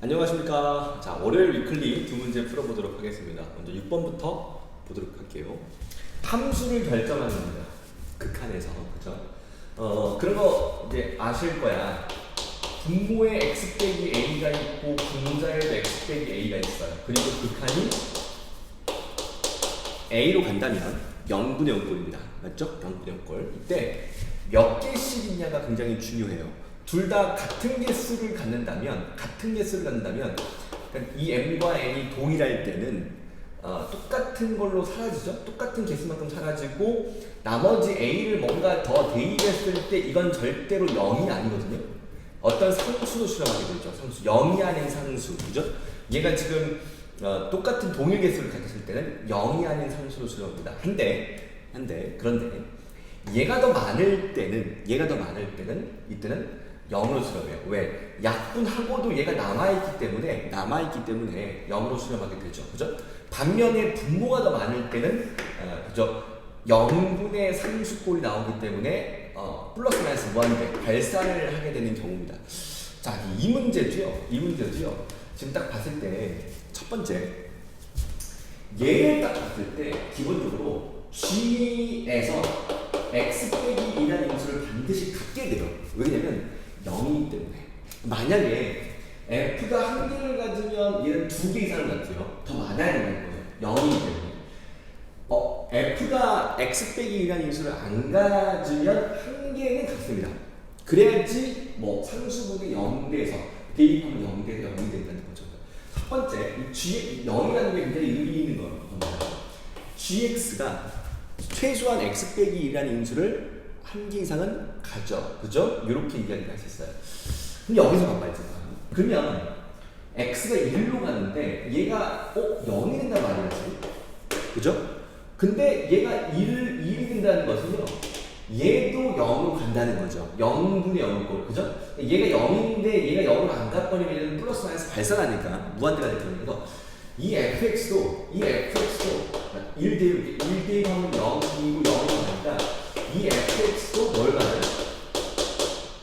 안녕하십니까. 자, 월요일 위클리 두 문제 풀어보도록 하겠습니다. 먼저 6번부터 보도록 할게요. 함수를 결정하는 겁니다. 극한에서. 그죠? 그런 거 이제 아실 거야. 분모에 x 빼기 a가 있고 분모자에도 x 빼기 a가 있어요. 그리고 극한이 a로 간다면 0분의 0꼴입니다. 맞죠? 0분의 0꼴. 이때 몇 개씩 있냐가 굉장히 중요해요. 둘 다 같은 개수를 갖는다면 그러니까 이 m과 n이 동일할 때는 똑같은 걸로 사라지죠. 똑같은 개수만큼 사라지고 나머지 a를 뭔가 더 대입했을 때 이건 절대로 0이 아니거든요. 어떤 상수로 수렴하게 되죠. 상수. 0이 아닌 상수. 그죠? 얘가 지금 똑같은 동일 개수를 가졌을 때는 0이 아닌 상수로 수렴합니다. 그런데 얘가 더 많을 때는 이때는 0으로 수렴해요. 왜? 약분하고도 얘가 남아있기 때문에 0으로 수렴하게 되죠. 그죠? 반면에 분모가 더 많을 때는 그죠? 0분의 상수꼴이 나오기 때문에 플러스 마이너스 무한대 발산을 하게 되는 경우입니다. 자, 이 문제도요. 지금 딱 봤을 때 첫 번째 얘를 딱 봤을 때 기본적으로 G에서 x 빼기 2라는 인수를 반드시 갖게 돼요. 왜냐면 0이기 때문에. 만약에 f가 한 개를 가지면 얘는 두 개 이상을 갖죠. 더 많아야 된다는 거예요. 0이기 때문에. f가 x 빼기 2라는 인수를 안 가지면 한 개는 같습니다. 그래야지 뭐 상수분의 0대에서 대입하면 0대에서 0이 된다는 거죠. 첫 번째, 이 G 0이라는 게 굉장히 의미 있는 겁니다. gx가 최소한 x 빼기 2라는 인수를 한 개 이상은 가져. 그죠? 이렇게 이야기를 할 수 있어요. 그럼 여기서 봐봐야지. 그러면 x가 1로 가는데 얘가 0이 된단 말이지. 그죠? 근데 얘가 1이 된다는 것은요. 얘도 0으로 간다는 거죠. 0분의 0꼴. 그죠? 얘가 0인데 얘가 0으로 안 가버리면 얘는 플러스 마이너스 발산하니까 무한대가 될 거예요. 그래서 이 fx도 1 대입하면 0이고 0이 나니까 이 fx도 뭘 가요?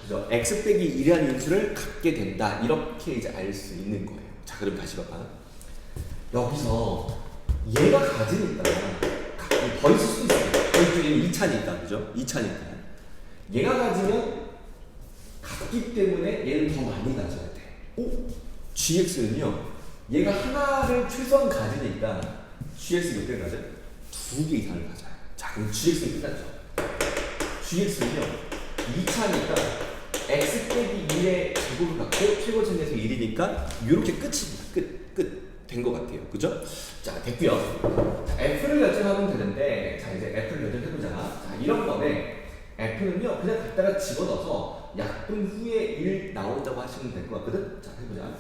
그죠? x 빼기 2라는 인수를 갖게 된다. 이렇게 이제 알 수 있는 거예요. 자, 그럼 다시 봐봐. 여기서 얘가 가지니까 더 있을 수도 있어요. 저희는 2차니까, 그죠? 2차니까. 얘가 가지면 같기 때문에 얘는 더 많이 가져야 돼. gx는요, 얘가 하나를 최소한 가지니까 gx 몇 개를 가져요? 2개 이상을 가져요. 자, 그럼 gx는 끝났죠. gx는요, 2차니까 x 빼기 1의 제곱을 갖고 최고점에서 1이니까 이렇게 끝입니다. 된 것 같아요. 그죠? 자, 됐고요. 자, f를 결정하면 되는데, 자, 이제 f를 결정해보자. 자, 이런 거에 f는요, 그냥 갖다가 집어넣어서 약분 후에 1 나온다고 하시면 될 것 같거든? 자, 해보자.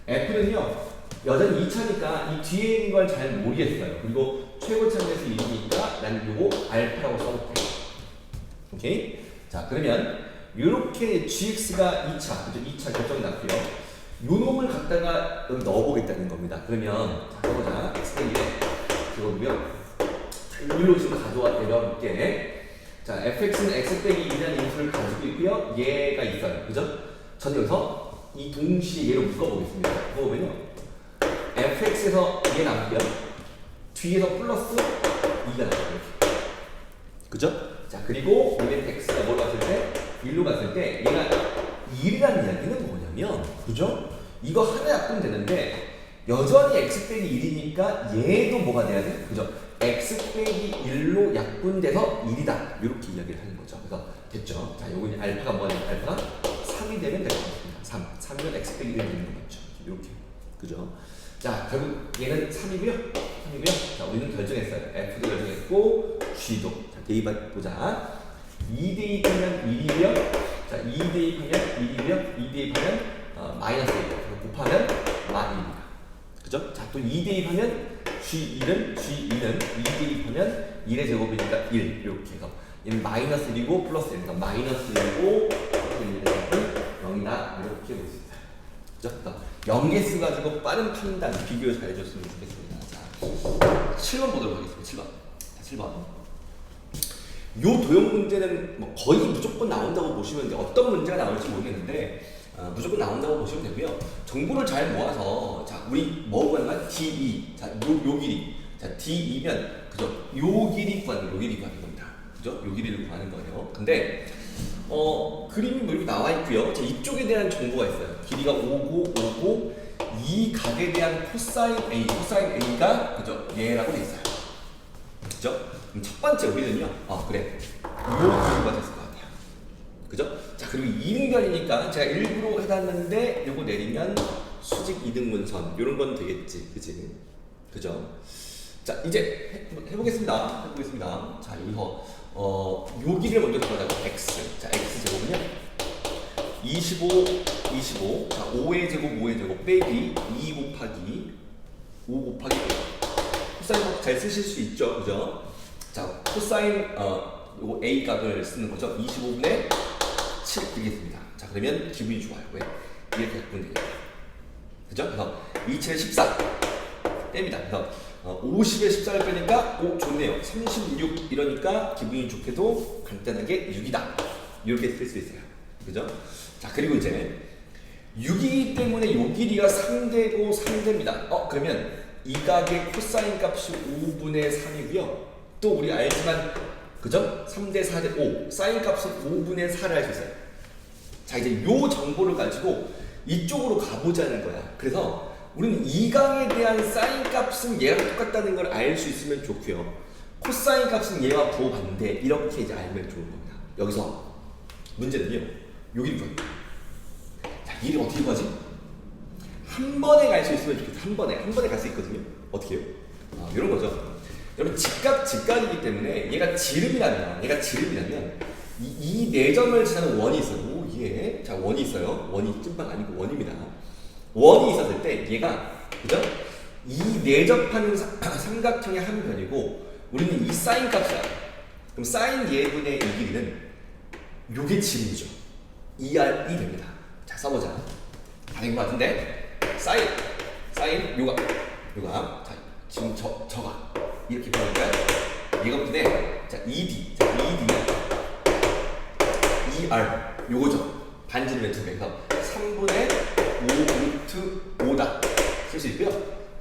f는요, 여전히 2차니까 이 뒤에 있는 걸 잘 모르겠어요. 그리고 최고점에서 1이니까 나는 요거 알파라고 써볼게요. 오케이? 자, 그러면 요렇게 gx가 2차, 그죠? 2차 결정이 났고요. 요 놈을 갖다가 여기 넣어보겠다는 겁니다. 그러면 자, 해보자. x의 1에 그거고요. 일로 지금 내려볼게. 자, fx는 x 빼기 2라는 인수를 가지고 있고요. 얘가 있어요. 그죠? 저는 여기서 이 동시에 얘를 묶어보겠습니다. 그거면요. fx에서 얘 남고요. 뒤에서 플러스 2가 나와요. 그죠? 자, 그리고 얘는 x가 뭘 갔을 때? 1로 갔을 때 얘가 1이라는 이야기는 뭐냐면, 그죠? 이거 하나 약분 되는데 여전히 x 빼기 1이니까 얘도 뭐가 돼야 돼? 그죠? x 빼기 1로 약분돼서 1이다. 이렇게 이야기를 하는 거죠. 그래서 됐죠? 자, 요거 알파가 뭐냐면 알파가 3이 되면 될 것 같습니다. 3이면 x 빼기 1이 되는 거죠. 이렇게. 그죠? 자, 결국 얘는 3이고요. 자, 우리는 결정했어요. f도 결정했고 g도. 자, 대입해보자. 2 대입하면 1이고요. 자, 2 대입하면 1이고요. 2 대입하면 마이너스 1. 곱하면 -1입니다. 그죠? 자, 또 2 대입하면 G2는 2 대입하면 1의 제곱이니까 1. 이렇게 해서 얘는 마이너스 1이고 플러스 1이니까 마이너스 1이고 1의 제곱은 0이다. 이렇게 볼 수 있어요. 그죠? 0개수 가지고 빠른 판단, 비교 잘 해줬으면 좋겠습니다. 자, 7번 보도록 하겠습니다. 7번. 요 도형 문제는 뭐 거의 무조건 나온다고 보시면 어떤 문제가 나올지 모르겠는데 무조건 나온다고 보시면 되고요. 정보를 잘 모아서 자 우리 뭐 구하는 거야? DE 요 길이 자 DE면 그죠? 요 길이 구하는 겁니다. 그죠? 요 길이를 구하는 거예요. 근데 그림이 뭐 이렇게 나와 있고요. 자 이쪽에 대한 정보가 있어요. 길이가 5고 이 각에 대한 코사인 A가 그죠? 얘라고 돼 있어요. 그죠? 그럼 첫 번째 우리는요. 그래. 요 길이가 됐을 것 같아요. 그죠? 자 그리고 이등변이니까 제가 일부러 해놨는데 요거 내리면 수직 이등분선 요런 건 되겠지. 그치? 그죠? 자 이제 해보겠습니다. 자 여기서 요 길이를 먼저 들어가자고 x. 자 x 제곱은요 25 자 5의 제곱 빼기 2 곱하기 5 곱하기 5. 코사인 잘 쓰실 수 있죠. 그죠? 자 코사인 요거 a 값을 쓰는 거죠. 25분의 7 되겠습니다. 자 그러면 기분이 좋아요. 왜? 이렇게 바꾸면 되겠다. 그죠? 그래서 27에 14 뺍니다. 그래서 50에 14를 빼니까 좋네요. 36 이러니까 기분이 좋게도 간단하게 6이다. 이렇게 쓸 수 있어요. 그죠? 자 그리고 이제 6이기 때문에 요 길이가 3되고 3됩니다. 그러면 이 각의 코사인 값이 5분의 3이고요. 또 우리 알지만 그죠? 3대 4대 5 사인 값은 5분의 4를 할 수 있어요. 자 이제 요 정보를 가지고 이쪽으로 가보자는 거야. 그래서 우리는 이 각에 대한 사인 값은 얘랑 똑같다는 걸 알 수 있으면 좋고요. 코사인 값은 얘와 부호반대 이렇게 이제 알면 좋은 겁니다. 여기서 문제는요. 여기를 구합니다. 자 이를 어떻게 구하지? 한 번에 갈 수 있으면 좋겠다. 한 번에 갈 수 있거든요. 어떻게 해요? 이런 거죠. 여러분 직각이기 때문에 얘가 지름이라면 이 네 점을 지나는 원이 있어요. 자 원이 있어요. 원이 찐빵 아니고 원입니다. 원이 있었을 때 얘가 그죠? 이 내접하는 삼각형의 한 변이고 우리는 이 사인 값이야. 그럼 사인 예분의 이 길이는 요게 지름이죠. 2R이 됩니다. 자 써보자. 다 된 것 같은데 사인 요가 자 지금 저가 이렇게 보니까 이것인데 자 ED 자 ED는 2R 요거죠. 반지름의 2배. 그래서 3분의 5 루트 5다 쓸 수 있고요.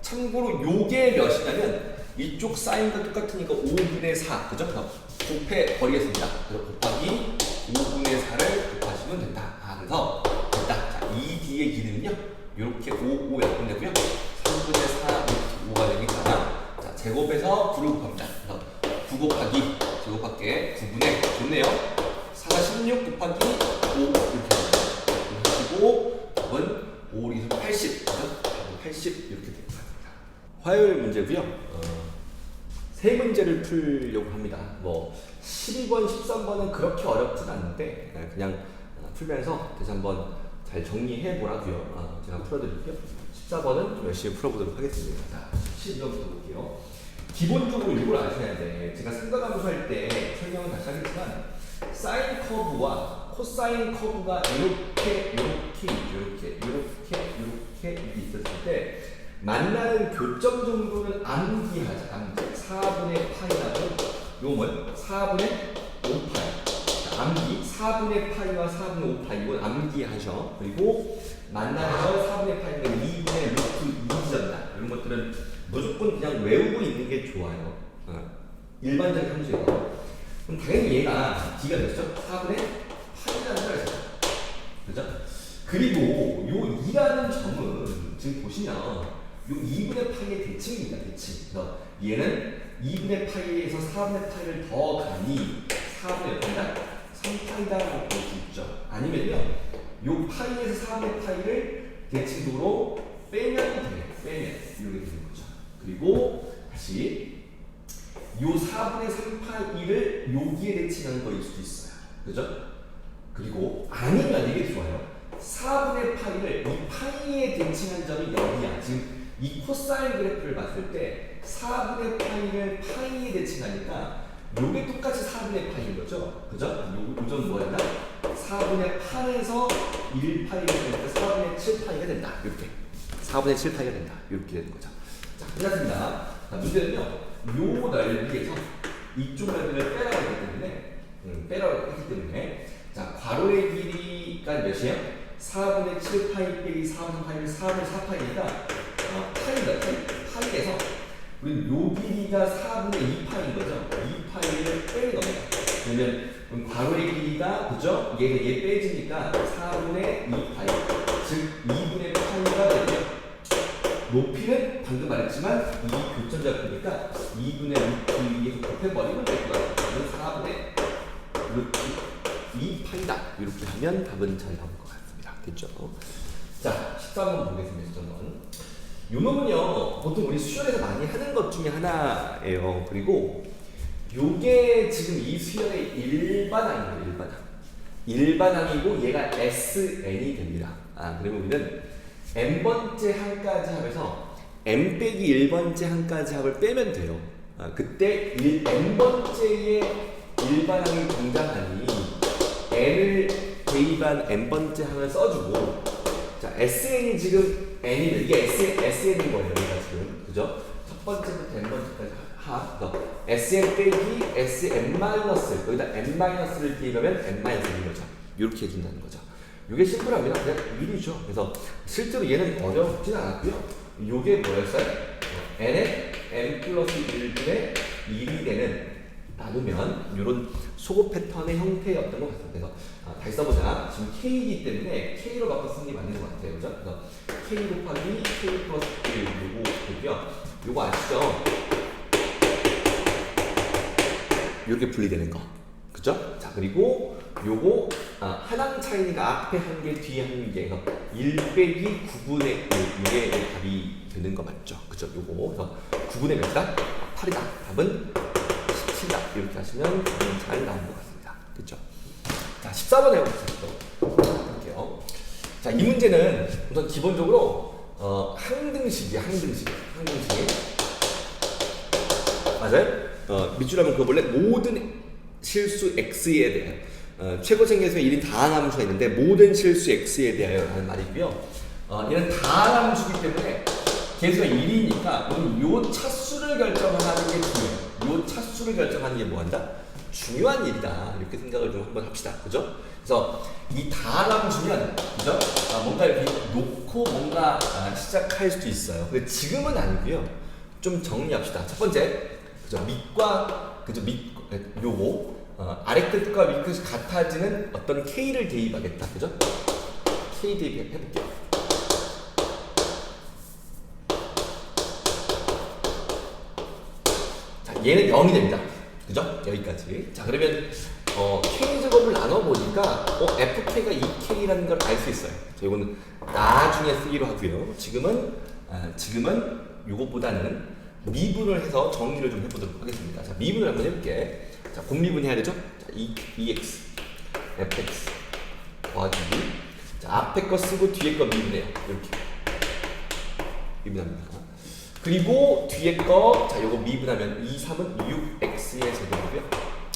참고로 요게 몇이냐면 이쪽 사인과 똑같으니까 5분의 4 그죠? 곱해 버리겠습니다. 그래서 곱하기 5분의 4를 곱하시면 된다. 그래서 됐다. 자, 이 뒤의 길이는요 이렇게 5 약분되고요. 3분의 4 루트 5가 되니까 자 제곱해서 9를 곱합니다. 그래서 9 곱하기 제곱할게 9분의 좋네요. 4가 16 곱하기 5 이렇게 하시고 답은 5, 2, 80 80 이렇게 될 것 같습니다. 화요일 문제고요. 세 문제를 풀려고 합니다. 뭐 12번, 13번은 그렇게 어렵진 않은데 그냥 풀면서 다시 한번 잘 정리해 보라고요. 제가 풀어드릴게요. 14번은 좀 열심히 풀어보도록 하겠습니다. 자, 12번부터 볼게요. 기본적으로 이걸 아셔야 돼. 제가 생각하면서 할 때 설명을 다시 하겠지만 사인 커브와 코사인 커브가 이렇게 있었을 때 만나는 교점 정도는 암기하자. 4분의 파이라고 이거 뭐예요? 4분의 5파이. 암기 4분의 파이와 4분의 5파이 이건 암기하셔. 그리고 만나는 건 4분의 파이가 2분의 루트 2지점이다. 이런 것들은 무조건 그냥 외우고 있는 게 좋아요. 일반적인 함수예요. 그럼 당연히 얘가 D가 됐죠? 4분의 8이라는 걸 했어요. 그죠? 그리고 요 2라는 점은 지금 보시면 요 2분의 파이의 대칭입니다. 대칭. 그래서 얘는 2분의 파이에서 4분의 파이를 더 가니 4분의 파이다? 3파이다라고 볼 수 있죠. 아니면요. 요 파이에서 4분의 파이를 대칭도로 빼면 돼. 이렇게 되는 거죠. 그리고 다시 요 4분의 3파이를 여기에 대칭하는 거일 수도 있어요. 그죠? 그리고 아니면 이게 좋아요. 4분의 파이를 이 파이에 대칭한 점이 여기야. 지금 이 코사인 그래프를 봤을 때 4분의 파이를 파이에 대칭하니까 요게 똑같이 4분의 파이인 거죠. 그죠? 요 점 뭐였나? 4분의 8에서 1파이가 되니까 4분의 7파이가 된다. 이렇게. 4분의 7파이가 된다. 이렇게 되는 거죠. 자, 끝났습니다. 자, 문제는요. 요 넓이에서 이쪽 넓이를 빼라고 했기 때문에 자, 괄호의 길이가 몇이에요? 4분의 7 파이 빼기 4분의 파이를 4분의 4 파이니까 파이에서 우리 요 길이가 4분의 2 파이인 거죠. 2 파이를 빼는 겁니다. 그러면 괄호의 길이가 그죠? 얘 빼지니까 4분의 2 파이, 즉 2분의 파이가 되죠. 높이는 방금 말했지만 이 교점좌표니까 2분의 루트 2에 곱해버리면 될 거예요. 그러면 4분의 루트 2 파이다. 이렇게 하면 답은 잘 나올 것 같습니다. 됐죠? 자, 13번 보겠습니다. 13번. 이 놈은요, 보통 우리 수열에서 많이 하는 것 중에 하나예요. 그리고 요게 지금 이 수열의 일반항이에요. 일반항이고 얘가 SN이 됩니다. 그러면 우리는 n번째 항까지 합에서 n 빼기 1번째 항까지 합을 빼면 돼요. 그때 n번째의 일반항이 등장하니 n을 대입한 n번째 항을 써주고, 자, SN이 지금 n이 이게 SN인 거예요. 여기가 지금 그죠? 첫 번째부터 n번째까지 SN 빼기 SN 마이너스, 여기다 n 마이너스를 대입하면 n 마이너스인 거죠. 이렇게 해준다는 거죠. 이게 심플합니다. 그냥 1이죠. 그래서 실제로 얘는 어렵진 않았고요. 이게 뭐였어요? n에 n 플러스 1분의 1이 되는, 나누면 이런 소급 패턴의 형태였던 것 같습니다. 그래서 다시 써보자. 지금 k이기 때문에 k로 바꿔 쓰는 게 맞는 것 같아요. 그죠? 그래서 k 곱하기 k 플러스 1 요거 되고요. 요거 아시죠? 이렇게 분리되는 거. 그죠? 자, 그리고 요거 하나는 차이니까 앞에 한 개, 뒤에 한 개, 1 빼기 9분의 1, 이게 답이 되는 거 맞죠? 그죠? 요거 그래서 9분의 몇이다? 8이다. 답은 17이다. 이렇게 하시면 답은 잘 나온 것 같습니다. 그죠? 자, 14번 해볼게요. 자, 이 문제는 우선 기본적으로 항등식이야. 항등식. 맞아요? 밑줄 한번 그어볼래? 모든 실수 x에 대하여, 최고 생계수의 1인 다항함수가 있는데 모든 실수 x에 대하여 라는 말이고요. 얘는 다항함수이기 때문에 개수가 1이니까 요 차수를 결정하는 게 중요해요. 요 차수를 결정하는 게 뭐한다? 중요한 일이다. 이렇게 생각을 좀 한번 합시다. 그죠? 그래서 이 다항함수면 그죠? 뭔가 이렇게 놓고 뭔가 시작할 수도 있어요. 근데 지금은 아니고요. 좀 정리합시다. 첫 번째, 그죠? 밑과 그죠? 요거 아래 끝과 위 끝이 같아지는 어떤 k를 대입하겠다. 그죠? k 대입해볼게요. 자, 얘는 0이 됩니다. 그죠? 여기까지. 자, 그러면 k 제곱을 나눠보니까 fk가 2k라는 걸 알 수 있어요. 자, 이거는 나중에 쓰기로 하고요. 지금은 요것보다는 미분을 해서 정리를 좀 해보도록 하겠습니다. 자, 미분을 한번 해볼게. 자, 곱미분 해야 되죠? 자, 2x, fx 더하기. 자, 앞에 거 쓰고 뒤에 거 미분해요. 이렇게 미분합니다. 그리고 뒤에 거, 자, 요거 미분하면 2, 3은 6x의 제곱이고요.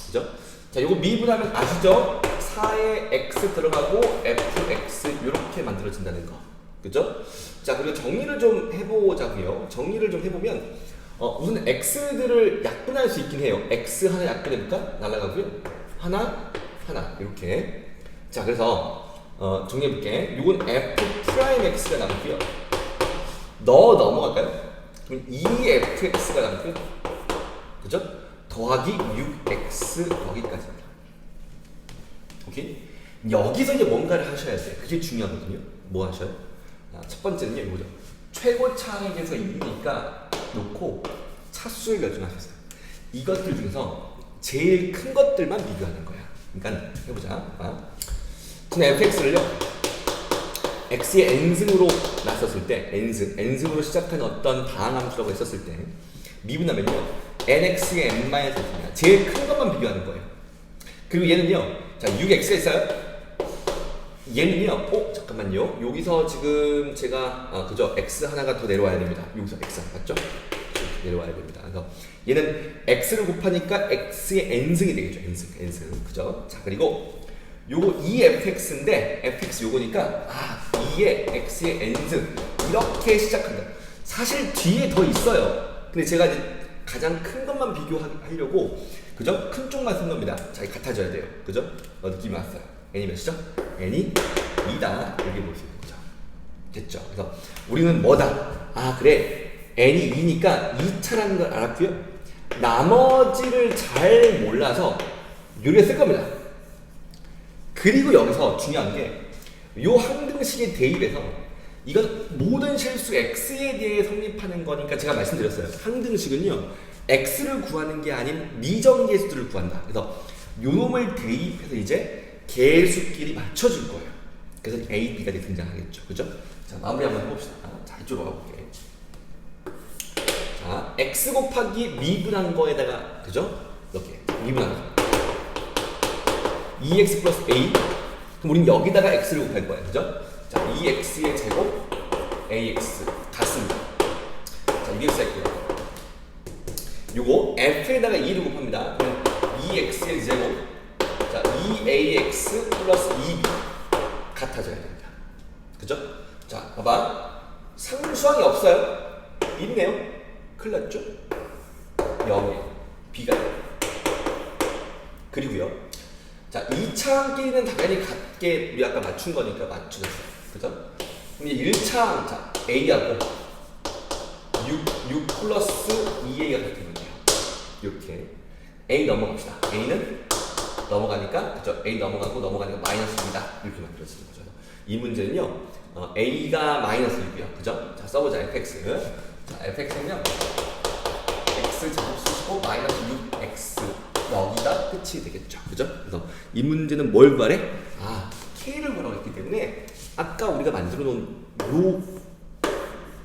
그죠? 자, 요거 미분하면 아시죠? 4에 x 들어가고 fx 이렇게 만들어진다는 거. 그죠? 자, 그리고 정리를 좀 해보자고요. 정리를 좀 해보면 우선 x들을 약분할 수 있긴 해요. x 하나 약분해볼까? 날아가고요. 하나 이렇게. 자, 그래서 정리해볼게. 요건 f 프라임 x가 남고요. 넘어갈까요? 그럼 2fx가 남고요. 그죠? 더하기 6x 더하기까지입니다. 오케이? 여기서 이제 뭔가를 하셔야 돼요. 그게 중요하거든요. 뭐 하셔요? 첫 번째는요, 이거죠. 최고 차항의 개수가 1이니까 놓고 차수를 결정하셨어요. 이것들 중에서 제일 큰 것들만 비교하는 거야. 그러니까 해보자. 저는 fx를요, x의 n승으로 놨었을 때, n승으로 시작하는 어떤 다항함수라고 했었을 때 미분하면요, nx의 n-x입니다. 제일 큰 것만 비교하는 거예요. 그리고 얘는요, 자, 6x가 있어요. 얘는요, 잠깐만요. 여기서 지금 제가 그죠? x 하나가 더 내려와야 됩니다. 여기서 x 하나 맞죠? 내려와야 됩니다. 그래서 얘는 x를 곱하니까 x의 n승이 되겠죠. n승. 그죠? 자, 그리고 요거 2fx인데 fx 요거니까 2의 x의 n승 이렇게 시작한다. 사실 뒤에 더 있어요. 근데 제가 이제 가장 큰 것만 비교하려고 그죠? 큰 쪽만 쓴 겁니다. 자, 같아져야 돼요. 그죠? 느낌이 왔어요. n이 몇이죠? n이 2다 이렇게 볼 수 있는 거죠. 됐죠? 그래서 우리는 뭐다? 아 그래 n이 2니까 2차라는 걸 알았고요. 나머지를 잘 몰라서 요리에 쓸 겁니다. 그리고 여기서 중요한 게 요 항등식의 대입에서 이건 모든 실수 x에 대해 성립하는 거니까 제가 말씀드렸어요. 항등식은요 x를 구하는 게 아닌 미정계수들을 구한다. 그래서 요 놈을 대입해서 이제 계수끼리 맞춰줄 거예요. 그래서 a, b가 등장하겠죠. 그죠? 자 마무리 한번 해봅시다. 자 이쪽으로 가볼게. 자 x 곱하기 미분한 거에다가 그죠? 이렇게 미분한 거 2x 플러스 a 그럼 우린 여기다가 x를 곱할 거예요. 그죠? 자 2x의 제곱 ax 같습니다. 자 2x 할게요. 요거 f에다가 2를 곱합니다. 그럼 2x의 제곱 자 2ax 플러스 2b 같아져야 됩니다. 그죠? 자 봐봐 상수항이 없어요. 있네요. 큰일 났죠? 0에 b가 그리고요 자 2차 항끼리는 당연히 같게 우리 아까 맞춘 거니까 맞춰졌어요. 그죠? 그럼 이제 1차 항 자 a하고 6 플러스 2a가 같은 거예요. 이렇게 a 넘어갑시다. a는 넘어가니까 그죠? a 넘어가니까 마이너스 2다 이렇게 만들어지는 거죠. 이 문제는요 a가 마이너스 1이고요. 그죠? 자 써보자 fx 자 fx는요 x 제곱 쓰시고 마이너스 6x 여기가 끝이 되겠죠. 그죠? 그래서 이 문제는 뭘 구하래? 아 k를 구하라고 했기 때문에 아까 우리가 만들어 놓은 요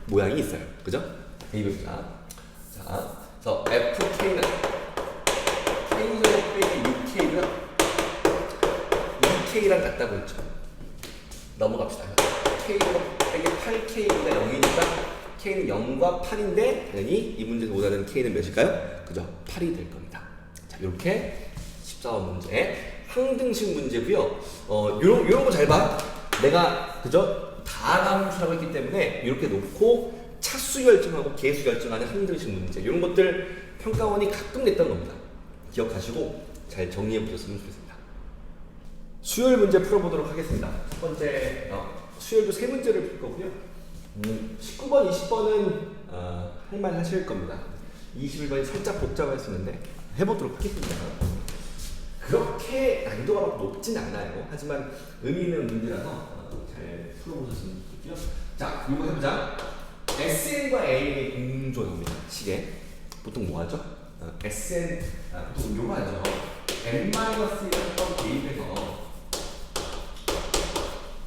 모양이 있어요. 그죠? 대입해보자. 자, 그래서 fk는 k제곱 빼기 6k고요 2k랑 같다고 했죠. 넘어갑시다. k제곱 빼기 8k가 0이니까 k는 0과 8인데 당연히 이 문제에서 오다는 k는 몇일까요? 그죠? 8이 될 겁니다. 자, 이렇게 14번 문제 항등식 문제고요. 요런 거 잘 봐. 내가 그죠? 다함수라고 했기 때문에 이렇게 놓고 차수 결정하고 계수 결정하는 항등식 문제 이런 것들 평가원이 가끔 냈던 겁니다. 기억하시고 잘 정리해 보셨으면 좋겠습니다. 수열 문제 풀어보도록 하겠습니다. 첫 번째 수열도 세 문제를 풀 거고요. 19번, 20번은 할만 하실 겁니다. 21번이 살짝 복잡할 수 있는데 해보도록 하겠습니다. 그렇게 난이도가 막 높진 않아요. 하지만 의미 있는 문제라서 잘 풀어보셨으면 좋겠고요. 자, 이거 해보자. SN과 A의 공조합니다. 시계. 보통 뭐 하죠? SN, 보통 이거 하죠. N-1번 대입해서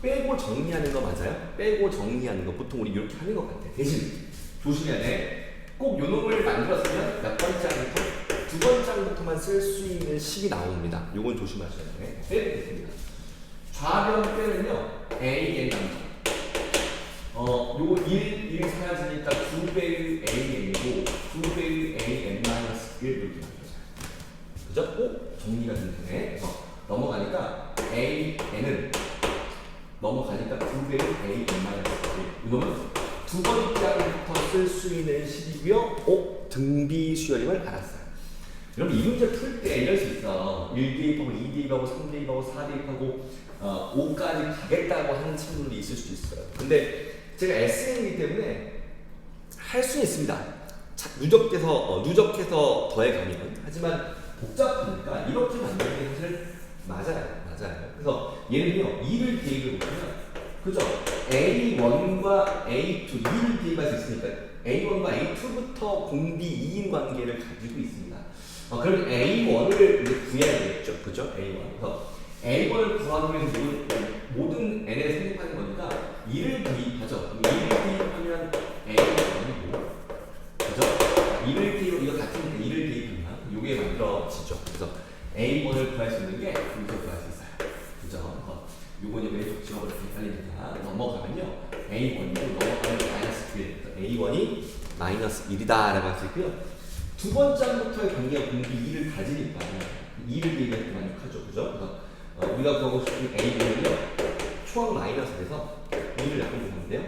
빼고 정리하는 거 맞아요? 빼고 정리하는 거 보통 우리 이렇게 하는 것 같아. 대신 조심해야 돼. 꼭 요 놈을 만들었으면 몇 번째부터 두 번째부터만 쓸 수 있는 식이 나옵니다. 요건 조심하셔야 돼. 빼겠습니다. 좌변 빼면요 A, N 남죠. 요거 1 사라지니까 2배의 AN이고 2배의 AN-1 이렇게 만들어져요. 그죠? 꼭 정리가 되네. 그래서 넘어가니까 AN은 넘어가니까 2배의 AN-1 이거는 두 번째부터 쓸 수 있는 식이고요. 등비 수열임을 알았어요. 여러분 이 문제 풀 때 이럴 수 있어. 1대입하고 2대입하고 3대입하고 4대입하고 5까지 가겠다고 하는 친구들이 있을 수도 있어요. 근데 제가 SN이기 때문에 할 수는 있습니다. 누적해서 더해가면. 하지만 복잡하니까 이렇게 만드는 게 사실 맞아요. 그래서 얘는요 2를 대입을 보면 그죠? A1과 A2, 2를 대입할 수 있으니까 A1과 A2부터 공비 2인 관계를 가지고 있습니다. 그럼 A1을 이제 구해야 되겠죠. 그죠? A1. 그래서 A1을 구하기 위해서 모든 N에 생각하는 거니까 2를 대입하죠. 2를 대입하면 A1이고 그죠? 2를 대입, 이거 같으니까 2를 대입하면 요게 만들어지죠. 그래서 A1을 구할 수 있는 게 이렇게 구할 수 있어요. 그죠? 요거는 왼쪽 직업을 헷갈리니까 넘어가면요 A1이고 넘어가면 마이너스 1 A1이 마이너스 1이다 라고 할 수 있고요. 두 번째부터의 관계가 공비 2를 가지니까 2를 대입해서 만족하죠. 그죠? 그래서 우리가 구하고 싶은 A1은요 초항 마이너스 돼서 2를 약분하는데요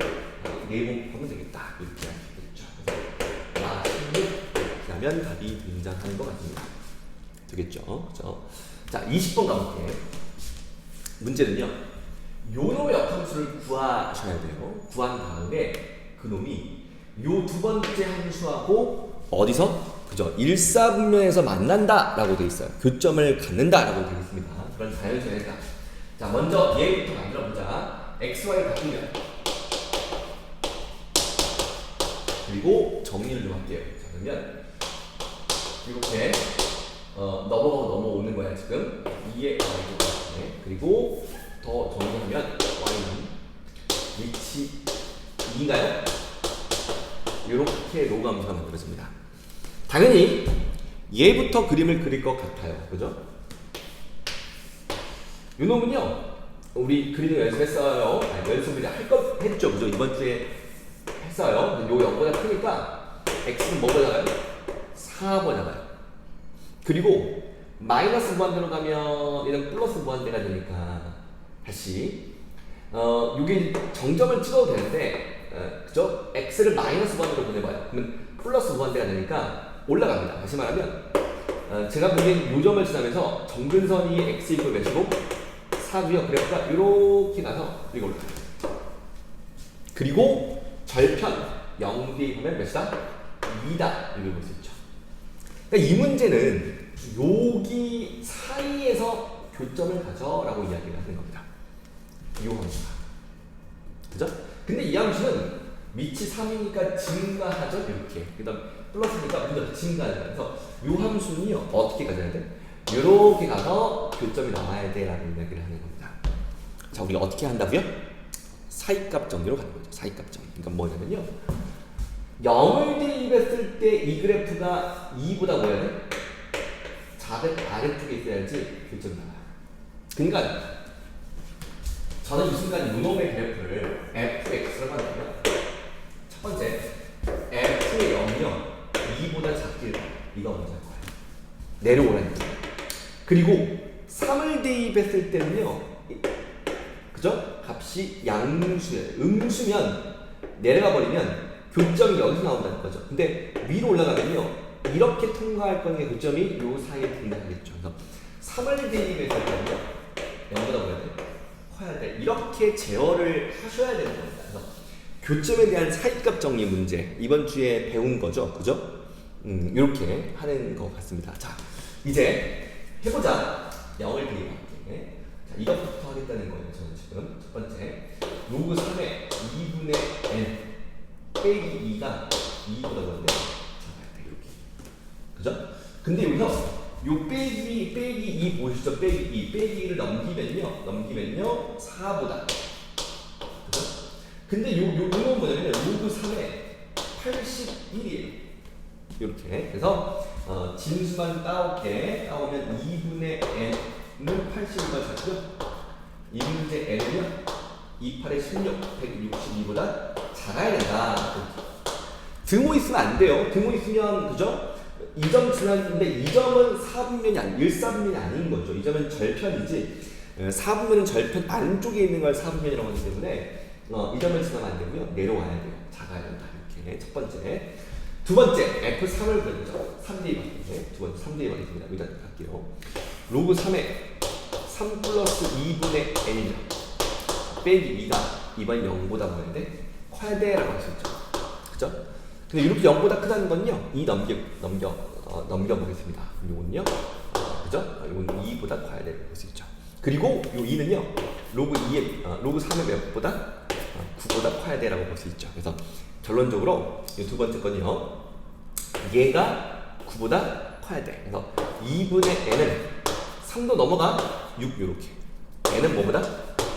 4번 하면 되겠다 이렇게 할 수 있겠죠. 그래서 16 이렇게 하면 답이 등장하는 것 같습니다. 되겠죠? 그죠? 자 20번 가볼게요. 문제는요. 요놈의 역함수를 구하셔야 돼요. 구한 다음에 그놈이 요 두 번째 함수하고 어디서? 그죠? 일사분면에서 만난다라고 돼 있어요. 교점을 갖는다라고 되어 있습니다. 그런 자연수행이다. 자, 먼저 얘부터 만들어 보자. xy를 바꾸면 그리고 정리를 좀 할게요. 자, 그러면 이렇게 넘어오는 거야 지금. 2의 y도 네. 그리고 더 정리하면 y는 위치 2인가요? 이렇게 로그 함수가 만들어집니다. 당연히 얘부터 그림을 그릴 것 같아요. 그죠? 이 놈은요, 우리 그리는 연습했어요. 연습을 할 것 했죠. 그죠? 이번 주에 했어요. 요 0보다 크니까 x는 뭐보다 나가요? 4보다 나가요. 그리고 마이너스 무한대로 가면 얘는 플러스 무한대가 되니까 다시 요게 정점을 찍어도 되는데 그죠? x를 마이너스 무한대로 보내봐요. 그러면 플러스 무한대가 되니까 올라갑니다. 다시 말하면 제가 보기엔 요 점을 지나면서 정근선이 x 이퀄 몇이고 4고요. 그래프가 이렇게 가서 이렇게 올라가요. 그리고 절편 0 대입하면 몇이다? 2다. 이걸 볼 수 있죠. 그러니까 이 문제는 여기 사이에서 교점을 가져라고 이야기를 하는 겁니다. 이 함수가. 그죠? 근데 이 함수는 위치 3이니까 증가하죠? 이렇게. 그 다음 플러스니까 먼저 증가하죠. 그래서 이 함수는요, 어떻게 가져야 돼? 이렇게 가서 교점이 나와야 돼 라는 이야기를 하는 겁니다. 자, 우리가 어떻게 한다고요? 사이값 정리로 가는 거죠. 사이값 정리. 그러니까 뭐냐면요, 0을 대입했을 때 이 그래프가 2보다 뭐야 돼? 작은 아래쪽에 있어야지 교점이 나와요. 그러니까 저는 이 순간 요놈의 그래프를 fx로 만들면 첫 번째 f의 0이요 2보다 작길 이거 먼저 할 거예요. 내려오라는 거예요. 그리고 3을 대입했을 때는요, 그죠? 값이 양수예요. 음수면 내려가 버리면 교점이 여기서 나온다는 거죠. 근데 위로 올라가면요, 이렇게 통과할 거니까 교점이 요 사이에 등장하겠죠. 그래서 3을 대입했을 때는요, 0보다 뭐야 돼? 커야 돼. 이렇게 제어를 하셔야 되는 겁니다. 그래서 교점에 대한 사이값 정리 문제 이번 주에 배운 거죠, 그죠? 이렇게 하는 것 같습니다. 자, 이제 해보자. 0을 대입할게. 자, 이것부터 하겠다는 거예요. 저는 지금 첫 번째 로그 3의 2분의 n 빼기 2가 2보다 그런데 작아야 돼. 이렇게. 그죠? 근데 여기서 요 빼기 2 보시죠? 빼기 2를 넘기면요 4보다. 그죠? 근데 요건 뭐냐면 로그 3의 81이에요. 이렇게. 그래서 진수만 따오면 2분의 n은 80보다 작죠? 2분의 n은요 28의 16, 162보다 작아야 된다. 등호 있으면 안 돼요. 등호 있으면 그죠? 이 점 지났는데 이 점은 4분면이 아니 1사분면이 아닌 거죠. 이 점은 절편이지 4분면은 절편 안쪽에 있는 걸 4분면이라고 하기 때문에 이 점을 지나면 안 되고요. 내려와야 돼요. 작아야 된다. 이렇게 첫 번째. 두 번째 F3을 그리죠. 3대2 바뀌네. 두 번째 3대2 바뀌습니다. 여기다 갈게요. 로그 3에 3 플러스 2분의 n이죠. 빼기 2가 이번 0보다 뭐야 돼? 커야 돼 라고 할 수 있죠. 그죠? 근데 이렇게 0보다 크다는 건요, 2 넘겨보겠습니다. 이건요, 그죠? 이건 2보다 커야 돼 라고 할 수 있죠. 그리고 이 2는요, 로그 3의 몇보다? 9보다 커야 돼 라고 볼 수 있죠. 그래서 결론적으로 이 두 번째 건요, 얘가 9보다 커야 돼. 그래서 2분의 n은 3도 넘어가 6 이렇게. n은 뭐보다?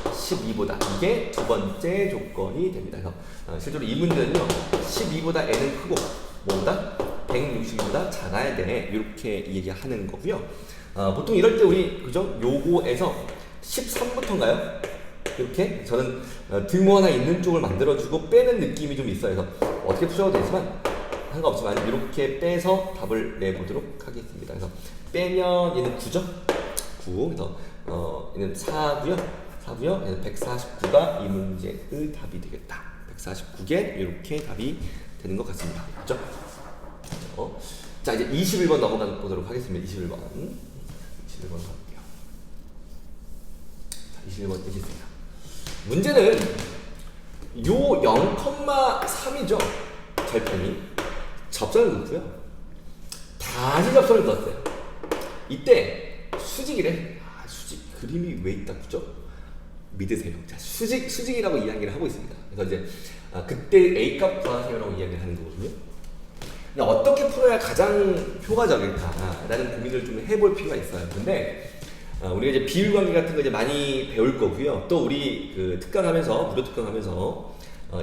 12보다. 이게 두 번째 조건이 됩니다. 그래서 실제로 이 문제는요, 12보다 n은 크고 뭐보다? 162보다 작아야 돼. 이렇게 얘기하는 거고요. 보통 이럴 때 우리 그죠? 요거에서 13부터인가요? 이렇게 저는 등호 하나 있는 쪽을 만들어주고 빼는 느낌이 좀 있어요. 그래서 어떻게 푸셔도 되지만 상관없지만 이렇게 빼서 답을 내보도록 하겠습니다. 그래서 빼면 얘는 9죠? 9. 그래서 얘는 4고요. 149가 이 문제의 답이 되겠다. 149개 이렇게 답이 되는 것 같습니다. 그렇죠? 자, 이제 21번 넘어가 보도록 하겠습니다. 21번 가볼게요. 자, 21번 되겠습니다. 문제는 요 0,3이죠. 절편이 접선을 넣고요. 다시 접선을 넣었어요. 이때 수직이래. 수직 그림이 왜 있다 그죠? 믿으세요. 자, 수직이라고 이야기를 하고 있습니다. 그래서 이제 그때 A 값 구하세요라고 이야기를 하는 거거든요. 어떻게 풀어야 가장 효과적일까라는 고민을 좀 해볼 필요가 있어요. 근데 우리가 이제 비율 관계 같은 거 이제 많이 배울 거고요. 또 우리 그 특강하면서 무료 특강하면서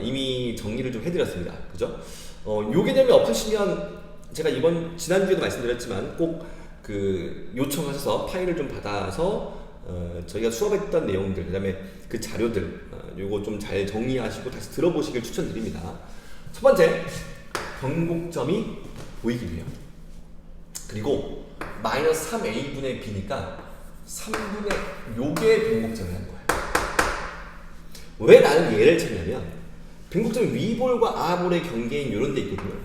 이미 정리를 좀 해드렸습니다. 그죠? 요 개념이 없으시면 제가 지난주에도 말씀드렸지만 꼭 그 요청하셔서 파일을 좀 받아서 저희가 수업했던 내용들, 그 다음에 그 자료들 요거 좀 잘 정리하시고 다시 들어보시길 추천드립니다. 첫 번째, 변곡점이 보이긴 해요. 그리고 마이너스 3a분의 b니까 3분의 요게 변곡점이라는 거예요. 왜 나는 얘를 찾냐면 변곡점이 위볼과 아볼의 경계인 요런 데 있거든요.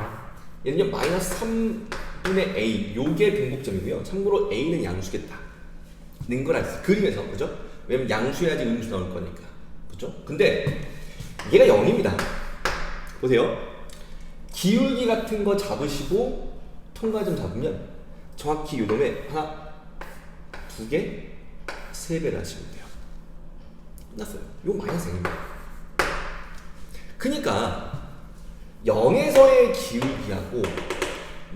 얘는요 마이너스 3분의 a 요게 변곡점이고요. 참고로 a는 양수겠다 는 걸 알았어요. 그림에서. 그죠? 왜냐면 양수해야지 음수 나올 거니까. 그죠? 근데 얘가 0입니다. 보세요. 기울기 같은 거 잡으시고 통과점 잡으면 정확히 요 놈에 하나, 두 개, 세 배를 하시면 돼요. 끝났어요. 요 마이너스 0입니다. 그니까 0에서의 기울기하고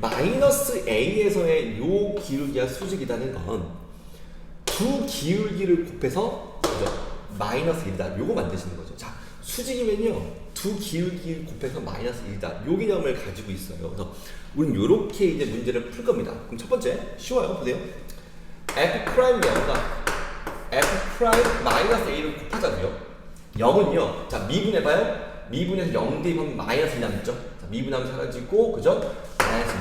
마이너스 a에서의 요 기울기가 수직이라는 건 두 기울기를 곱해서 마이너스 1이다. 요거 만드시는 거죠. 자, 수직이면요 두 기울기 곱해서 마이너스 1이다. 요 개념을 가지고 있어요. 그래서 우리는 요렇게 이제 문제를 풀 겁니다. 그럼 첫 번째 쉬워요. 보세요. f 프라임 0과 f 프라임 마이너스 a를 곱하자고요. 0은요. 자, 미분해봐요. 미분해서 0 대입하면 마이너스 1 남죠. 자, 미분하면 사라지고 그죠? 마이너스 1.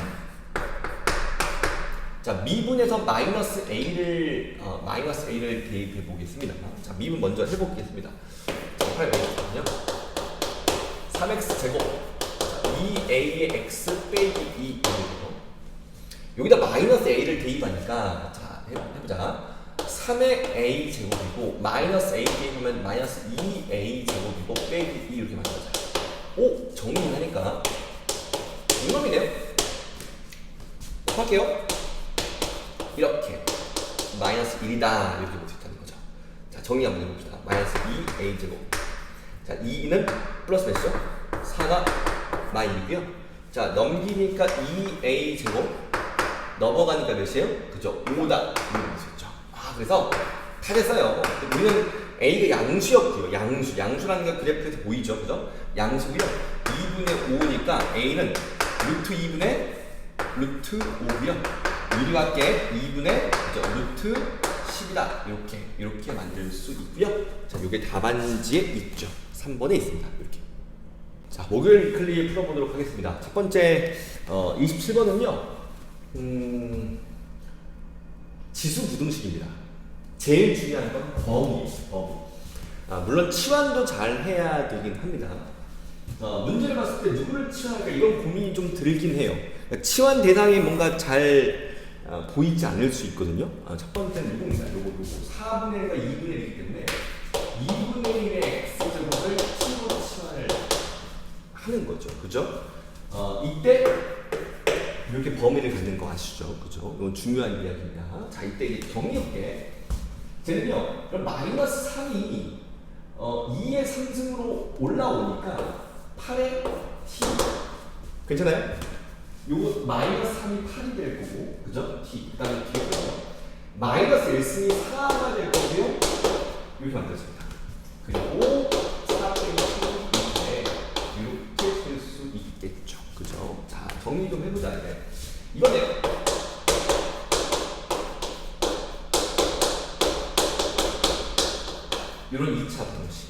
자, 미분해서 마이너스 a를 대입해 보겠습니다. 자, 미분 먼저 해보겠습니다. 8 보겠거든요. 3x 제곱 2a의 x 빼기 2이고요. 여기다 마이너스 a를 대입하니까 자 해보자. 3의 a 제곱이고 마이너스 a 대입하면 마이너스 2a 제곱이고 빼기 2 이렇게 만들어져요. 오, 정리하니까 이놈이네요. 할게요. 이렇게 마이너스 1이다 이렇게 볼 수 있다는 거죠. 자, 정리 한번 해봅시다. 마이너스 2a 제곱. 자, 2는 플러스 몇이죠? 4가 마이너스고요. 자, 넘기니까 2a 제곱 넘어가니까 몇이에요? 그죠? 5다 이렇게 볼 수 있죠. 그래서 다 됐어요. 우리는 a가 양수였고요. 양수라는 게 그래프에서 보이죠, 그죠? 양수고요. 2분의 5니까 a는 루트 2분의 루트 5고요. 유리밖에 2분의 루트 10이다. 이렇게 만들 수 있고요. 자, 요게 답안지에 있죠. 3번에 있습니다. 이렇게. 자, 목요일 클립 풀어보도록 하겠습니다. 첫 번째 27번은요. 지수 부등식입니다. 제일 중요한 건 범위예요. 물론 치환도 잘 해야 되긴 합니다. 문제를 봤을 때 누구를 치환할까 이런 고민이 좀 들긴 해요. 치환 대상이 뭔가 잘 보이지 않을 수 있거든요. 첫 번째는 이겁니다. 요거 4분의 1과 2분의 1이기 때문에 2분의 1의 x제곱을 t로 치환을 하는 거죠. 그죠? 이때 이렇게 범위를 갖는 거 아시죠? 그죠? 이건 중요한 이야기입니다. 자, 이때 이제 정리할게. 쟤는요, 마이너스 3이 2의 3승으로 올라오니까 8의 t. 괜찮아요? 요거 마이너스 3이 8이 될 거고, 그죠? t. 그 다음에 t가 되고요. 마이너스 1승이 4가 될 거고요. 이렇게 만들어집니다. 그리고 4 빼기 2인데 이렇게 쓸 수 있겠죠. 그죠? 자, 정리 좀 해보자. 이거네요. 이런 2차 방식.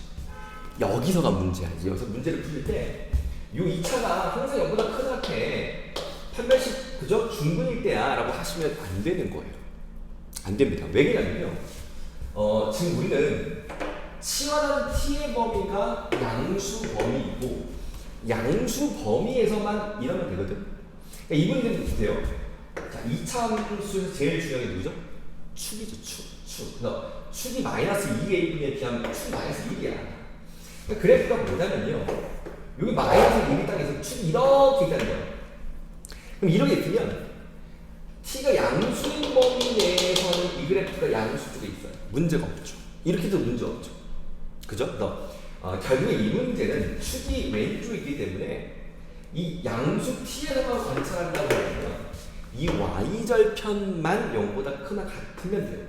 여기서가 문제야. 여기서 문제를 풀 때, 이 2차가 항상 0보다 크다게 판별식, 그죠? 중근일 때야 라고 하시면 안 되는 거예요. 안 됩니다. 왜 그러냐면요. 지금 우리는 치환하는 t의 범위가 양수 범위이고, 양수 범위에서만 이러면 되거든. 그러니까 이분들은 보세요. 자, 2차 함수에서 제일 중요한 게 누구죠? 축이죠, 축. 축. 그래서 축이 마이너스 2a분에 비하면 축이 마이너스 1이야. 그러니까 그래프가 뭐냐면요. 여기 마이너스 1이 딱 있어서 축이 이렇게 있다는 거예요. 그럼 이렇게 있으면 t가 양수인 범위 내에서는 이 그래프가 양수 쪽에 있어요. 문제가 없죠. 이렇게 해도 문제 없죠. 그죠? 그래서 결국에 이 문제는 축이 왼쪽에 있기 때문에 이 양수 t에서만 관찰한다고 하면 이 y절편만 0보다 크거나 같으면 돼요.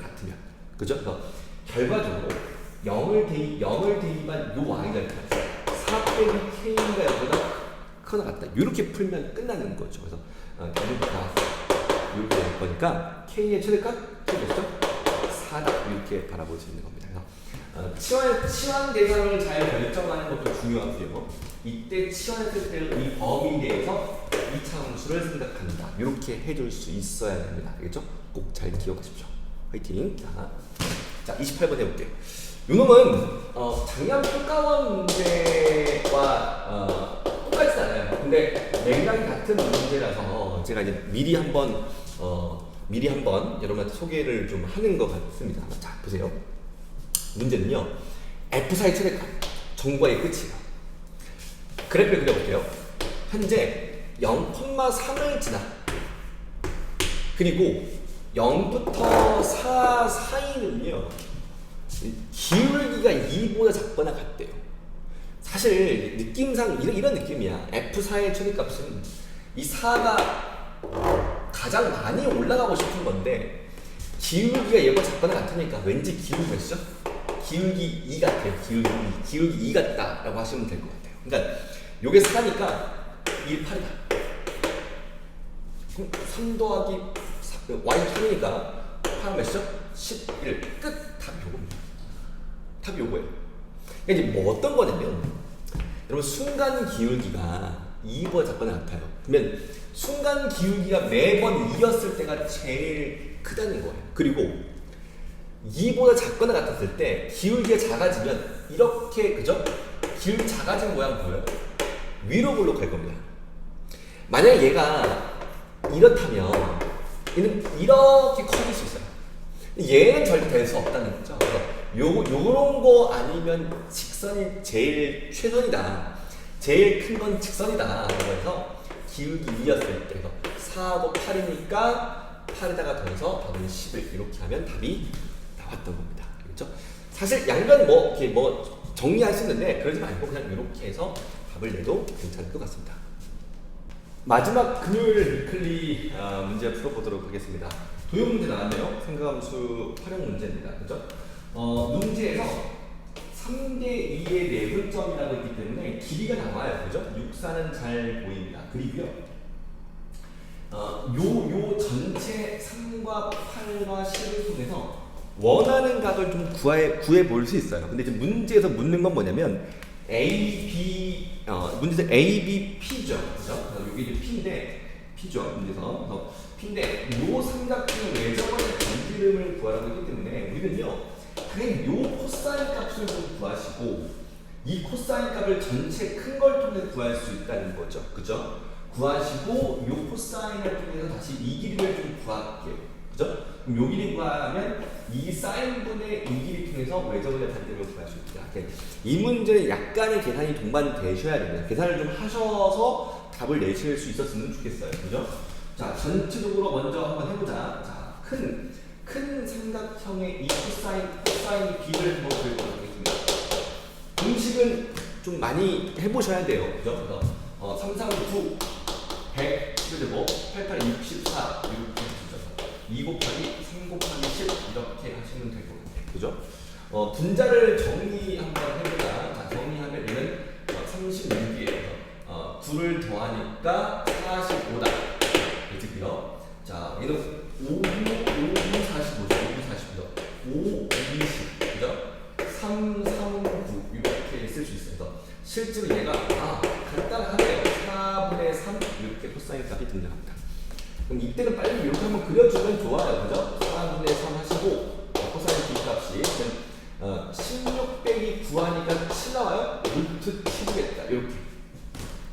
같으면. 그죠? 그래서 결과적으로 0을 대입한 요 y절편 4 빼기 k가 0보다 크거나 같다. 이렇게 풀면 끝나는 거죠. 그래서 결국 다 이렇게 될 거니까 k의 최대값 몇이죠? 4다. 이렇게 바라볼 수 있는 겁니다. 그래서 치환 대상을 잘 결정하는 것도 중요하고요. 이때 치환했을 때 이 범위 내에서 이차함수를 생각한다. 이렇게 해줄 수 있어야 됩니다. 알겠죠? 꼭 잘 기억하십시오. 화이팅! 자 28번 해볼게요. 요 놈은 작년 평가원 문제와 똑같지 않아요. 근데 맥락이 같은 문제라서 제가 이제 미리 한번 여러분한테 소개를 좀 하는 것 같습니다. 자 보세요. 문제는요. F4의 최대값 정과의 끝이에요. 그래프를 그려볼게요. 현재 0,3을 지나 그리고 0부터 4 사이는요. 기울기가 2보다 작거나 같대요. 사실 느낌상 이런 느낌이야. F4의 최대값은 이 4가 가장 많이 올라가고 싶은 건데 기울기가 얘보다 작거나 같으니까 왠지 기울기 몇이죠? 기울기 2 같아요. 기울기 2 같다라고 하시면 될 것 같아요. 그러니까 요게 4니까 1, 8이다. 그럼 3 더하기 y 3이니까 8 몇이죠? 11. 끝. 답이 요겁니다. 답이 요거예요. 그러니까 이제 뭐 어떤 거냐면 여러분 순간 기울기가 2보다 작거나 같아요. 그러면 순간 기울기가 매번 2였을 때가 제일 크다는 거예요. 그리고 2보다 작거나 같았을 때 기울기가 작아지면 이렇게 그죠? 기울기 작아진 모양 보여요? 위로 볼록할 겁니다. 만약에 얘가 이렇다면 얘는 이렇게 커질 수 있어요. 얘는 절대 될 수 없다는 거죠. 요런 거 아니면 직선이 제일 최선이다. 제일 큰 건 직선이다. 그래서 기울기 2였을 때 4하고 8이니까 8에다가 더해서 답은 11 이렇게 하면 답이 나왔던 겁니다. 그렇죠? 사실 양변 이렇게 정리할 수 있는데 그러지 말고 그냥 이렇게 해서 답을 내도 괜찮을 것 같습니다. 마지막 금요일 위클리 문제 풀어보도록 하겠습니다. 도형 문제 나왔네요. 생각함수 활용 문제입니다. 그죠? 문제에서 3대 2의 내분점이라고 있기 때문에 길이가 나와요. 그죠? 육사는 잘 보입니다. 그리고요. 요 전체 3과 8과 10을 통해서 원하는 각을 좀 구해 볼 수 있어요. 근데 이제 문제에서 묻는 건 뭐냐면 문제에서 A, B, P죠. 그죠? 여기 이제 P죠. 문제에서. 그래서 P인데 요 삼각형의 외접원의 반지름을 구하라고 했기 때문에 우리는요. 그냥 요 코사인 값을 좀 구하시고 이 코사인 값을 전체 큰 걸 통해 구할 수 있다는 거죠. 그죠? 구하시고 요 코사인을 통해서 다시 이 길이를 좀 구할게요. 그죠? 그럼 요 길이 구하면 이 사인분의 이 길이 통해서 외접원의 반지름을 구할 수 있다. 이 문제는 약간의 계산이 동반되셔야 됩니다. 계산을 좀 하셔서 답을 내실 수 있었으면 좋겠어요. 그죠? 자, 전체적으로 먼저 한번 해보자. 자, 큰 삼각형의 이 코사인 B를 한번 그려보도록 하겠습니다. 공식은 좀 많이 해보셔야 돼요. 그죠? 그래서 3, 3, 9, 100, 11제곱, 8, 8, 64 이렇게 하시죠. 2 곱하기 3 곱하기 10 이렇게 하시면 될 것 같아요. 그죠? 분자를 정리 한번 해보자. 자, 정리하면 얘는 36이에요. 9를 더하니까 45다. 이렇게요. 자, 얘는 5, 45죠. 5, 20. 그죠? 3, 3, 9. 이렇게 쓸 수 있어요. 실제로 얘가, 간단하네요. 4분의 3. 이렇게 코사인 값이 등장합니다. 그럼 이때는 빨리 이렇게 한번 그려주면 좋아요. 그죠? 4분의 3 하시고, 코사인 B 값이, 16 빼기 9 하니까 7 나와요? 루트 7이겠다.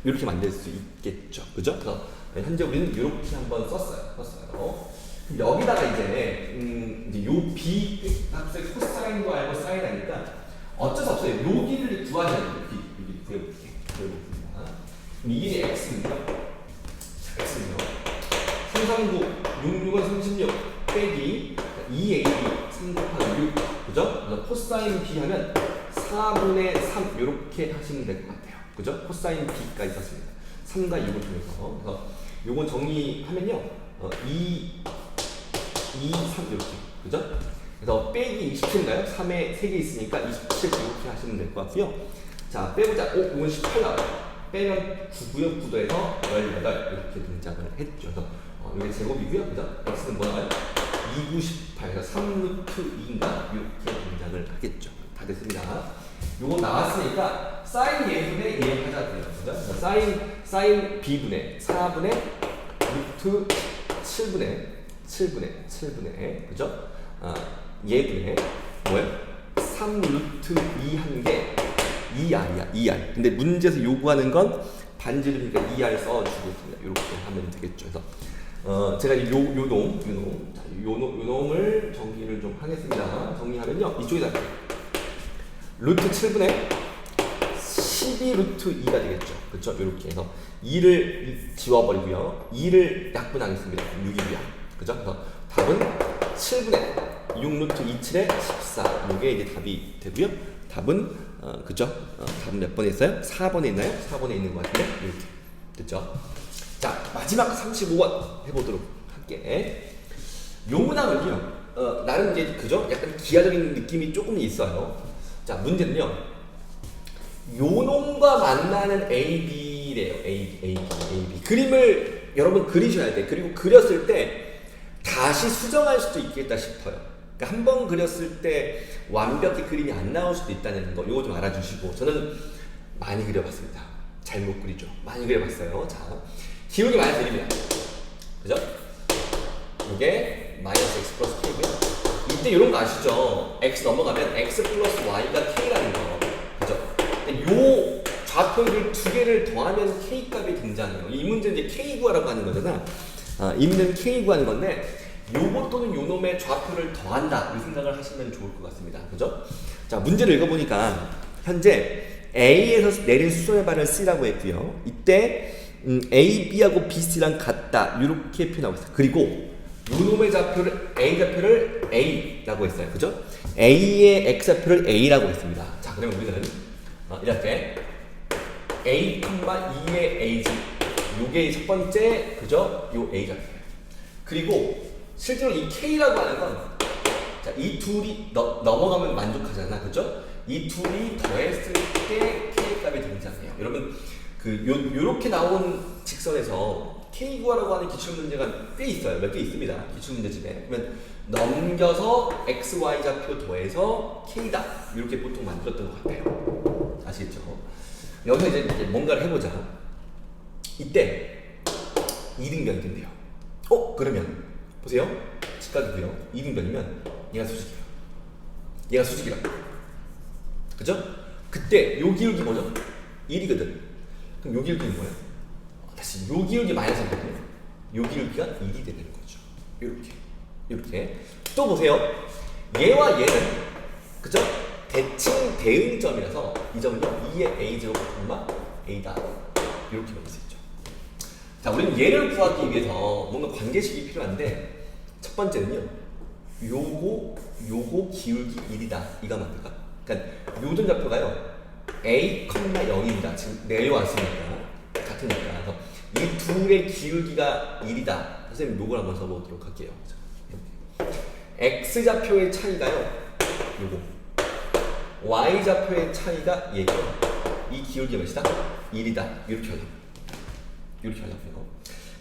이렇게 만들 수 있겠죠. 그죠? 그래서 현재 우리는 이렇게 한번 썼어요. 여기다가 이제 요 b 값의 코사인도 알고 사인 하니까 어쩔 수 없어요. 여기를 구하셔야 돼요. 여기 구해볼게요. 이게 이제 x는요. x는요. 339, 66은 36 빼기 2ab 3 곱하기 6 그죠? 그래서 코사인 b 하면 4분의 3 이렇게 하시면 될 것 같아요. 그죠? 코사인 b까지 썼습니다. 3과 6을 통해서. 그래서 요거 정리하면요. 2, 3 이렇게. 그죠? 그래서 빼기 27인가요? 3에 3개 있으니까 27 이렇게 하시면 될 것 같고요. 자, 빼보자. 이건 18 나와요. 빼면 9고요. 9도에서 18 이렇게 등장을 했죠. 그래서 이게 제곱이고요. 그죠? x는 뭐 나와요? 2, 9, 18. 그래서 3루트 2인가? 이렇게 등장을 하겠죠. 다 됐습니다. 요거 나왔으니까 사인 예분의 예 하자고요. 그죠? 사인 b분의 4분의 루트 7분의 그죠? 예분의 뭐예요? 3루트 2 한 게 2r이야. 2r. 근데 문제에서 요구하는 건 반지름이니까 2r 써주고 있습니다. 이렇게 하면 되겠죠. 그래서 제가 요놈을 정리를 좀 하겠습니다. 정리하면요. 이쪽에다 루트 7분의 12 루트 2가 되겠죠. 그렇죠? 이렇게 해서 2를 지워버리고요. 2를 약분하겠습니다. 6이고요. 그죠? 그래서 답은 7분의 6 루트 27에 14. 이게 이제 답이 되고요. 답은 그죠? 답은 몇 번에 있어요? 4번에 있나요? 4번에 있는 것 같은데 이렇게 됐죠? 자, 마지막 35번 해보도록 할게. 요 문항은요. 나름 이제 그죠? 약간 기하적인 느낌이 조금 있어요. 자, 문제는요. 요 놈과 만나는 AB래요. AB. 그림을 여러분 그리셔야 돼. 그리고 그렸을 때 다시 수정할 수도 있겠다 싶어요. 그러니까 한 번 그렸을 때 완벽히 그림이 안 나올 수도 있다는 거, 요거 좀 알아주시고. 저는 많이 그려봤습니다. 잘 못 그리죠. 많이 그려봤어요. 자, 기울기 마이너스 1입니다. 그죠? 이게 마이너스 x 플러스 k고요. 이때 이런 거 아시죠? x 넘어가면 x 플러스 y가 k라는 거. 그죠? 요 좌표를 두 개를 더하면 k 값이 등장해요. 이 문제는 이제 k 구하라고 하는 거잖아. 이 문제는 k 구하는 건데, 요거 또는 요 놈의 좌표를 더한다. 이 생각을 하시면 좋을 것 같습니다. 그죠? 자, 문제를 읽어보니까, 현재 A에서 내린 수선의 발을 C라고 했고요. 이때, A, B하고 B, C랑 같다. 이렇게 표현하고 있어요. 그리고, 요 놈의 좌표를, A 좌표를 A라고 했어요. 그죠? A의 X 좌표를 A라고 했습니다. 자, 그러면 우리는, 이렇게, A, 2의 A지. 요게 첫 번째, 그죠? 요 A 좌표예요. 그리고, 실제로 이 K라고 하는 건, 자, 이 둘이 넘어가면 만족하잖아. 그죠? 이 둘이 더했을 때 K 값이 등장해요. 여러분, 요렇게 나온 직선에서 K 구하라고 하는 기출문제가 꽤 있어요. 몇 개 있습니다. 기출문제집에. 그러면 넘겨서 X, Y 좌표 더해서 K다. 이렇게 보통 만들었던 것 같아요. 아시겠죠? 여기서 이제 뭔가를 해보자. 이때 이등변이 된대요. 그러면 보세요. 직각이고요. 이등변이면 얘가 수직이에요. 얘가 수직이라고. 그죠? 그때 요 기울기 뭐죠? 1이거든. 그럼 요 기울기는 뭐예요? 다시 요 기울기 마이너스 1이거든요. 요 기울기가 1이 되는 거죠. 이렇게. 또 보세요. 얘와 얘는 그죠? 대칭 대응점이라서 이 점은요. 2의 a제곱 A다. 이렇게 만들 수 있죠. 자, 우리는 얘를 구하기 위해서 뭔가 관계식이 필요한데, 첫 번째는요, 요거 기울기 1이다. 이거 만들까? 그러니까 요점 좌표가요, a, 0입니다. 지금 내려왔으니까. 같으니까. 그래서 이 둘의 기울기가 1이다. 선생님 요걸 한번 써보도록 할게요. x 좌표의 차이가요, 요거. y 좌표의 차이가 얘죠. 이 기울기가 몇이다? 1이다. 이렇게 하려고요.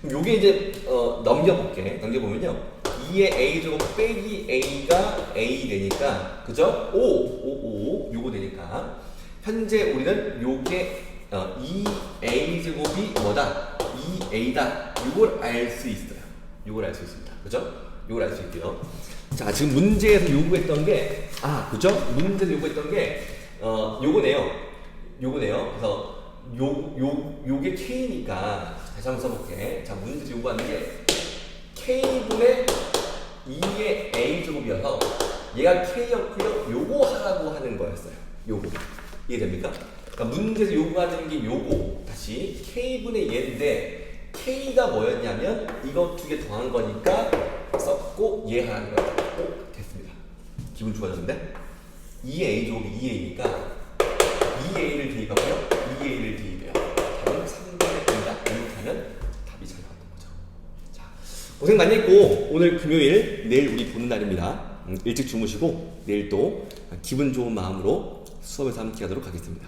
그럼 요게 이제 넘겨보면요. 2의 a제곱 빼기 a가 a 되니까, 그죠? 5 요거 되니까 현재 우리는 요게 2a제곱이 뭐다? 2a다. 요걸 알 수 있어요. 요걸 알 수 있습니다. 그죠? 요걸 알 수 있고요. 자, 지금 문제에서 요구했던 게, 그죠? 문제에서 요구했던 게 요거네요. 그래서 요게 K니까 다시 한번 써볼게. 자, 문제에서 요구하는 게 K분의 2의 A제곱이어서 얘가 K였고요. 요거 하라고 하는 거였어요. 요거. 이해됩니까? 그러니까 문제에서 요구하는 게 요거. 다시 K분의 얘인데 K가 뭐였냐면 이거 두 개 더한 거니까 썼고 얘 하라는 거예요. 오, 됐습니다. 기분 좋아졌는데? 2의 A제곱이 2A니까 2A를 대입하고요. 2A를 대입해요. 답은 3분의 2다. 이렇게 하면 답이 잘 나왔던 거죠. 자, 고생 많이 했고 오늘 금요일, 내일 우리 보는 날입니다. 일찍 주무시고 내일 또 기분 좋은 마음으로 수업에서 함께 하도록 하겠습니다.